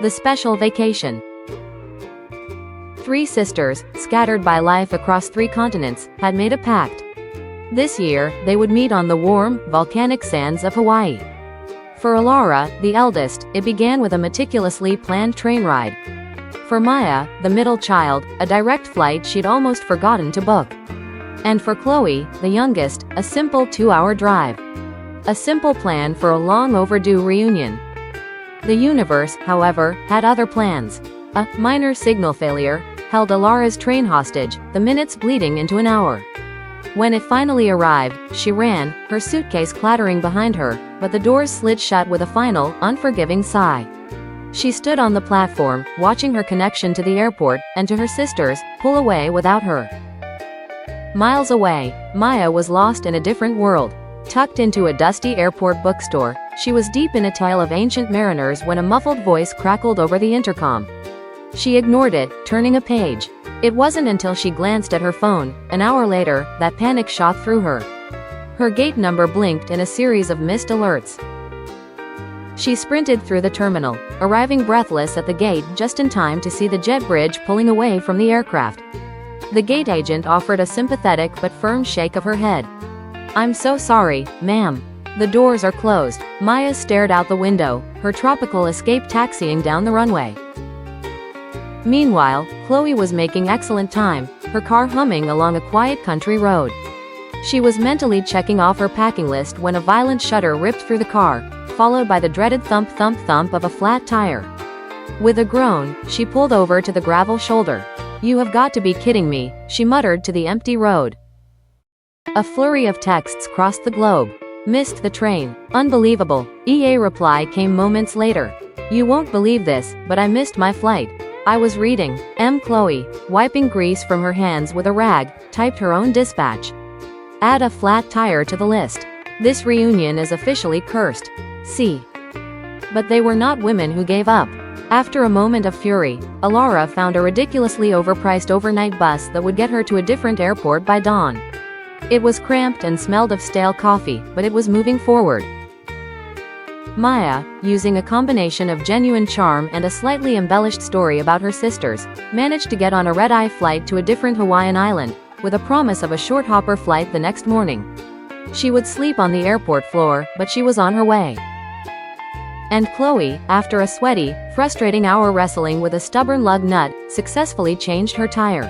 The special vacation. Three sisters, scattered by life across 3 continents, had made a pact. This year, they would meet on the warm, volcanic sands of Hawaii. For Alara, the eldest, it began with a meticulously planned train ride. For Maya, the middle child, a direct flight she'd almost forgotten to book. And for Chloe, the youngest, a simple 2-hour drive. A simple plan for a long overdue reunion. The universe, however, had other plans. A minor signal failure held Alara's train hostage, the minutes bleeding into an hour. When it finally arrived, she ran, her suitcase clattering behind her, but the doors slid shut with a final, unforgiving sigh. She stood on the platform, watching her connection to the airport, and to her sisters, pull away without her. Miles away, Maya was lost in a different world. Tucked into a dusty airport bookstore, she was deep in a tale of ancient mariners when a muffled voice crackled over the intercom. She ignored it, turning a page. It wasn't until she glanced at her phone, an hour later, that panic shot through her. Her gate number blinked in a series of missed alerts. She sprinted through the terminal, arriving breathless at the gate just in time to see the jet bridge pulling away from the aircraft. The gate agent offered a sympathetic but firm shake of her head. "I'm so sorry, ma'am. The doors are closed." Maya stared out the window, her tropical escape taxiing down the runway. Meanwhile, Chloe was making excellent time, her car humming along a quiet country road. She was mentally checking off her packing list when a violent shudder ripped through the car, followed by the dreaded thump thump thump of a flat tire. With a groan, she pulled over to the gravel shoulder. "You have got to be kidding me," she muttered to the empty road. A flurry of texts crossed the globe. "Missed the train. Unbelievable." EA reply came moments later. "You won't believe this, but I missed my flight. I was reading." Chloe, wiping grease from her hands with a rag, typed her own dispatch. Add a flat tire to the list. This reunion is officially cursed. See. But they were not women who gave up. After a moment of fury, Alara found a ridiculously overpriced overnight bus that would get her to a different airport by dawn. It was cramped and smelled of stale coffee, but it was moving forward. Maya, using a combination of genuine charm and a slightly embellished story about her sisters, managed to get on a red-eye flight to a different Hawaiian island, with a promise of a short hopper flight the next morning. She would sleep on the airport floor, but she was on her way. And Chloe, after a sweaty, frustrating hour wrestling with a stubborn lug nut, successfully changed her tire.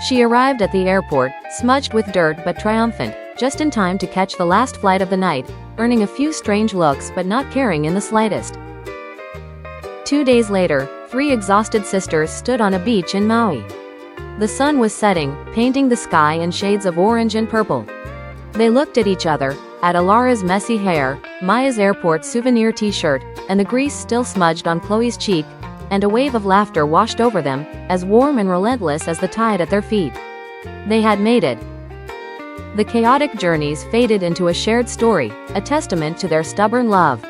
She arrived at the airport, smudged with dirt but triumphant, just in time to catch the last flight of the night, earning a few strange looks but not caring in the slightest. 2 days later, 3 exhausted sisters stood on a beach in Maui. The sun was setting, painting the sky in shades of orange and purple. They looked at each other, at Alara's messy hair, Maya's airport souvenir t-shirt, and the grease still smudged on Chloe's cheek, and a wave of laughter washed over them, as warm and relentless as the tide at their feet. They had made it. The chaotic journeys faded into a shared story, a testament to their stubborn love.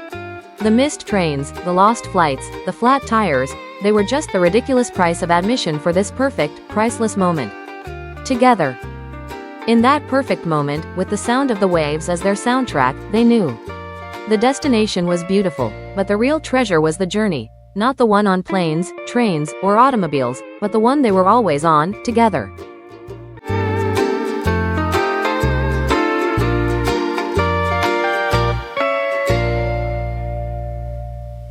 The missed trains, the lost flights, the flat tires, they were just the ridiculous price of admission for this perfect, priceless moment. Together. In that perfect moment, with the sound of the waves as their soundtrack, they knew. The destination was beautiful, but the real treasure was the journey, not the one on planes, trains, or automobiles, but the one they were always on, together.